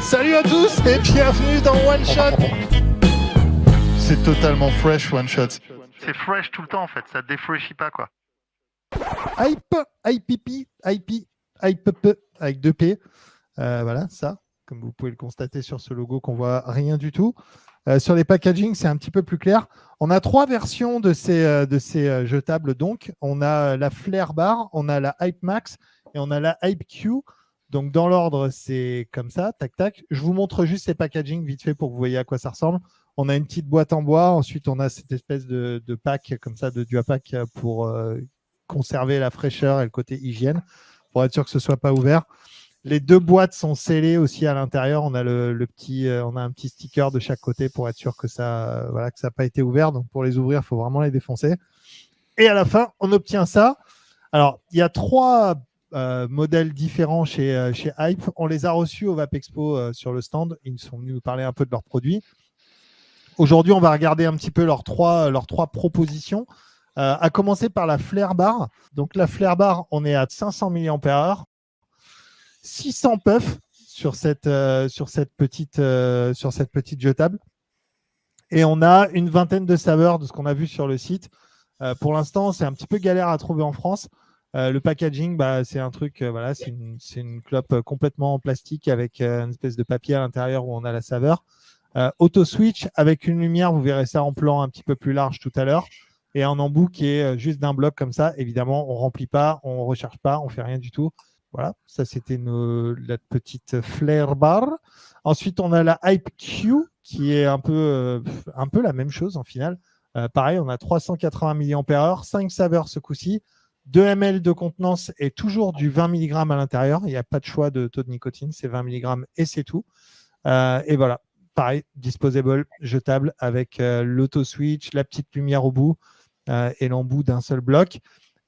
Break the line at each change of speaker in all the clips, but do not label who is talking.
Salut à tous et bienvenue dans One Shot. C'est totalement fresh One Shot.
C'est fresh tout le temps en fait, ça défreshit pas quoi.
Hype, IPP, IP, IPP avec 2 P. Voilà, ça, comme vous pouvez le constater sur ce logo qu'on voit rien du tout. Sur les packaging, c'est un petit peu plus clair. On a 3 versions de ces jetables donc. On a la Flare Bar, on a la Hype Max et on a la Hype Q. Donc dans l'ordre, c'est comme ça, tac tac. Je vous montre juste ces packaging vite fait pour que vous voyez à quoi ça ressemble. On a une petite boîte en bois, ensuite on a cette espèce de pack comme ça, de Duapack pour conserver la fraîcheur et le côté hygiène, pour être sûr que ce ne soit pas ouvert. Les 2 boîtes sont scellées aussi à l'intérieur. On a on a un petit sticker de chaque côté pour être sûr que ça n'a pas été ouvert. Donc pour les ouvrir, il faut vraiment les défoncer. Et à la fin, on obtient ça. Alors, il y a 3 modèles différents chez Hype. On les a reçus au Vapexpo sur le stand. Ils sont venus nous parler un peu de leurs produits. Aujourd'hui, on va regarder un petit peu leurs trois propositions. À commencer par la Flare Bar. Donc la Flare Bar, on est à 500 mAh. 600 puffs sur cette petite jetable. Et on a une vingtaine de saveurs de ce qu'on a vu sur le site. Pour l'instant, c'est un petit peu galère à trouver en France. Le packaging, c'est un truc, c'est une clope complètement en plastique avec une espèce de papier à l'intérieur où on a la saveur. Auto switch avec une lumière, vous verrez ça en plan un petit peu plus large tout à l'heure. Et un embout qui est juste d'un bloc comme ça. Évidemment, on ne remplit pas, on ne recharge pas, on ne fait rien du tout. Voilà, ça c'était la petite Flare Bar. Ensuite, on a la Hype Q qui est un peu la même chose en finale. Pareil, on a 380 mAh, 5 saveurs ce coup-ci, 2 ml de contenance et toujours du 20 mg à l'intérieur. Il n'y a pas de choix de taux de nicotine, c'est 20 mg et c'est tout. Et voilà, pareil, disposable, jetable avec l'auto-switch, la petite lumière au bout et l'embout d'un seul bloc.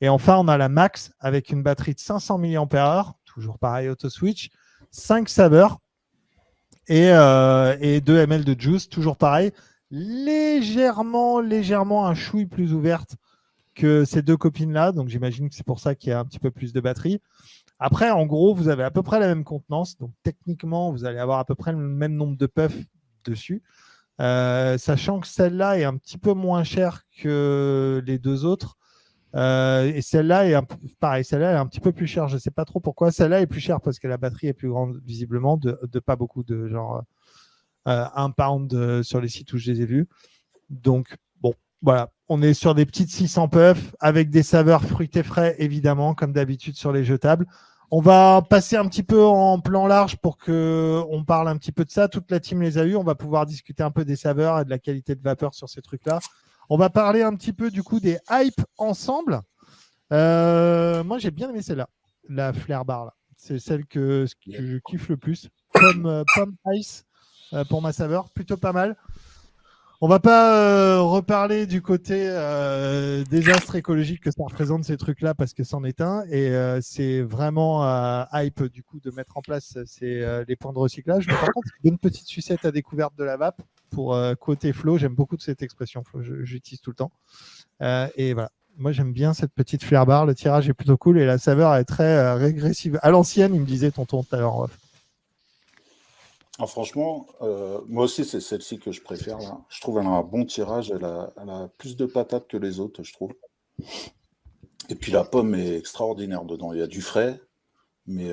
Et enfin, on a la Max avec une batterie de 500 mAh, toujours pareil, auto-switch, 5 saveurs et 2 ml de juice, toujours pareil, légèrement un chouille plus ouverte que ces 2 copines-là. Donc, j'imagine que c'est pour ça qu'il y a un petit peu plus de batterie. Après, en gros, vous avez à peu près la même contenance. Donc, techniquement, vous allez avoir à peu près le même nombre de puffs dessus. Sachant que celle-là est un petit peu moins chère que les 2 autres. Et celle-là est pareil, celle-là est un petit peu plus chère. Je ne sais pas trop pourquoi. Celle-là est plus chère parce que la batterie est plus grande, visiblement, de pas beaucoup, de genre 1 pound sur les sites où je les ai vus. Donc, bon, voilà. On est sur des petites 600 puffs avec des saveurs fruitées frais, évidemment, comme d'habitude sur les jetables. On va passer un petit peu en plan large pour qu'on parle un petit peu de ça. Toute la team les a eues. On va pouvoir discuter un peu des saveurs et de la qualité de vapeur sur ces trucs-là. On va parler un petit peu du coup des hypes ensemble. Moi, j'ai bien aimé celle-là, la Flare Bar. Là. C'est celle que je kiffe le plus. Pomme ice pour ma saveur, plutôt pas mal. On va pas reparler du côté désastre écologique que ça représente ces trucs-là parce que c'en est un et c'est vraiment hype du coup de mettre en place les points de recyclage. Mais par contre, c'est une petite sucette à découverte de la vape pour côté flow. J'aime beaucoup cette expression flow, j'utilise tout le temps. Et voilà, moi j'aime bien cette petite Flare Bar. Le tirage est plutôt cool et la saveur est très régressive. À l'ancienne, il me disait tonton tout à l'heure en off.
Ah, franchement, moi aussi, c'est celle-ci que je préfère. Là. Je trouve qu'elle a un bon tirage. Elle a plus de patates que les autres, je trouve. Et puis la pomme est extraordinaire dedans. Il y a du frais, mais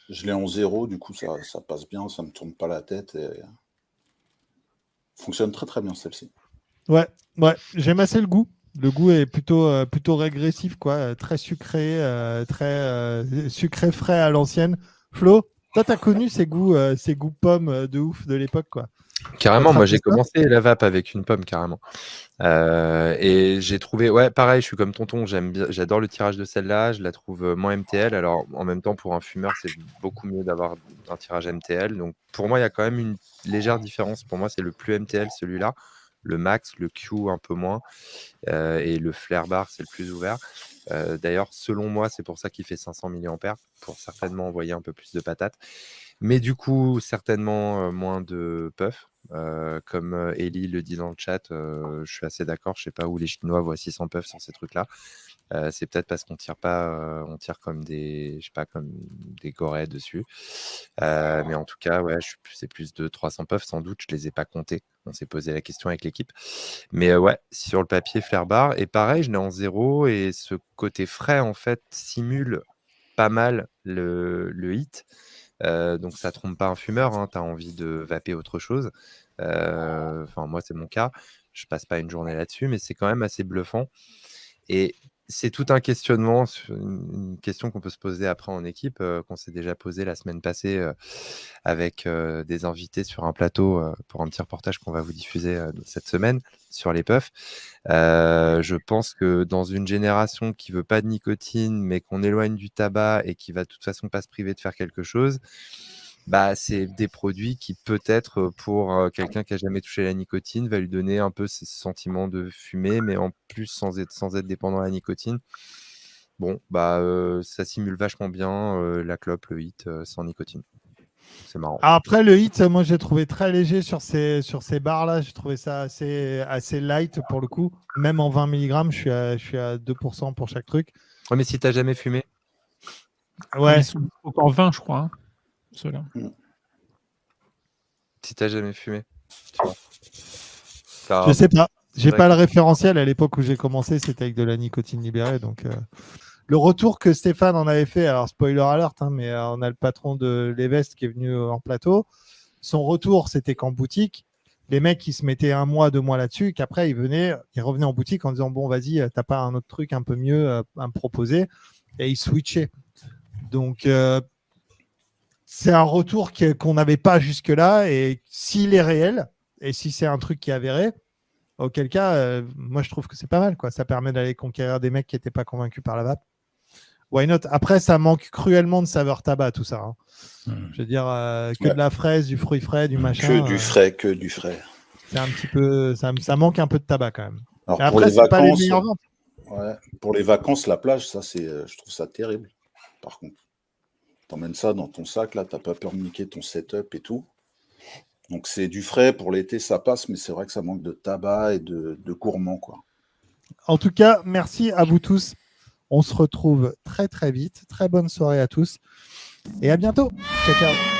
je l'ai en 0. Du coup, ça passe bien. Ça ne me tourne pas la tête. Et fonctionne très, très bien, celle-ci.
Ouais, j'aime assez le goût. Le goût est plutôt régressif, quoi. Très sucré, très sucré frais à l'ancienne. Flo, toi, tu as connu ces goûts pommes de ouf de l'époque, quoi.
Carrément, moi j'ai commencé la vape avec une pomme, carrément. Et j'ai trouvé, ouais, pareil, je suis comme tonton, j'adore le tirage de celle-là, je la trouve moins MTL. Alors en même temps, pour un fumeur, c'est beaucoup mieux d'avoir un tirage MTL. Donc pour moi, il y a quand même une légère différence. Pour moi, c'est le plus MTL, celui-là. Le Max, le Q un peu moins. Et le Flare Bar, c'est le plus ouvert. D'ailleurs, selon moi, c'est pour ça qu'il fait 500 mAh, pour certainement envoyer un peu plus de patates. Mais du coup, certainement moins de puff. Comme Ellie le dit dans le chat, je suis assez d'accord. Je ne sais pas où les Chinois voient 600 puffs sur ces trucs-là. C'est peut-être parce qu'on tire pas, on tire comme des, je sais pas, comme des gorées dessus. Mais en tout cas, ouais, c'est plus de 300 puffs sans doute. Je les ai pas comptés. On s'est posé la question avec l'équipe. Mais ouais, sur le papier, Flare Bar. Et pareil, je l'ai en 0 et ce côté frais, en fait, simule pas mal le hit. Donc ça trompe pas un fumeur, hein, tu as envie de vaper autre chose. Enfin, moi, c'est mon cas. Je passe pas une journée là-dessus, mais c'est quand même assez bluffant. Et c'est tout un questionnement, une question qu'on peut se poser après en équipe, qu'on s'est déjà posé la semaine passée avec des invités sur un plateau pour un petit reportage qu'on va vous diffuser cette semaine sur les puffs. Je pense que dans une génération qui veut pas de nicotine, mais qu'on éloigne du tabac et qui va de toute façon pas se priver de faire quelque chose, bah, c'est des produits qui peut-être pour quelqu'un qui a jamais touché la nicotine va lui donner un peu ce sentiment de fumer, mais en plus sans être dépendant à la nicotine. Bon, bah ça simule vachement bien la clope, le hit sans nicotine. C'est marrant.
Après, le hit, moi, j'ai trouvé très léger sur ces bars-là. J'ai trouvé ça assez light pour le coup. Même en 20 mg, je suis à 2% pour chaque truc.
Ouais, mais si t'as jamais fumé,
Ouais,
Ils sont encore 20, je crois, hein, ceux-là.
si t'as jamais fumé, tu vois.
je sais pas. J'ai
vrai
pas
que-
le référentiel. À l'époque où j'ai commencé, c'était avec de la nicotine libérée. Donc, le retour que Stéphane en avait fait, alors spoiler alert, hein, mais on a le patron de l'Evest qui est venu en plateau. Son retour, c'était qu'en boutique, les mecs, ils se mettaient 1 mois, 2 mois là-dessus, qu'après, ils revenaient en boutique en disant, bon, vas-y, t'as pas un autre truc un peu mieux à me proposer, et ils switchaient. Donc, c'est un retour qu'on n'avait pas jusque-là, et s'il est réel, et si c'est un truc qui est avéré, auquel cas, moi, je trouve que c'est pas mal, quoi. Ça permet d'aller conquérir des mecs qui n'étaient pas convaincus par la vape. Why not? Après, ça manque cruellement de saveur tabac, tout ça. Hein. Je veux dire, que de la fraise, du fruit frais, du machin.
Que du frais.
C'est un petit peu, ça manque un peu de tabac quand même.
Alors,
Et après, c'est pas les meilleures ventes.
Ouais, pour les vacances, la plage, ça, je trouve ça terrible. Par contre, t'emmènes ça dans ton sac, là, t'as pas peur de niquer ton setup et tout. Donc, c'est du frais pour l'été, ça passe, mais c'est vrai que ça manque de tabac et de gourmand, quoi.
En tout cas, merci à vous tous. On se retrouve très très vite. Très bonne soirée à tous et à bientôt. Ciao, ciao.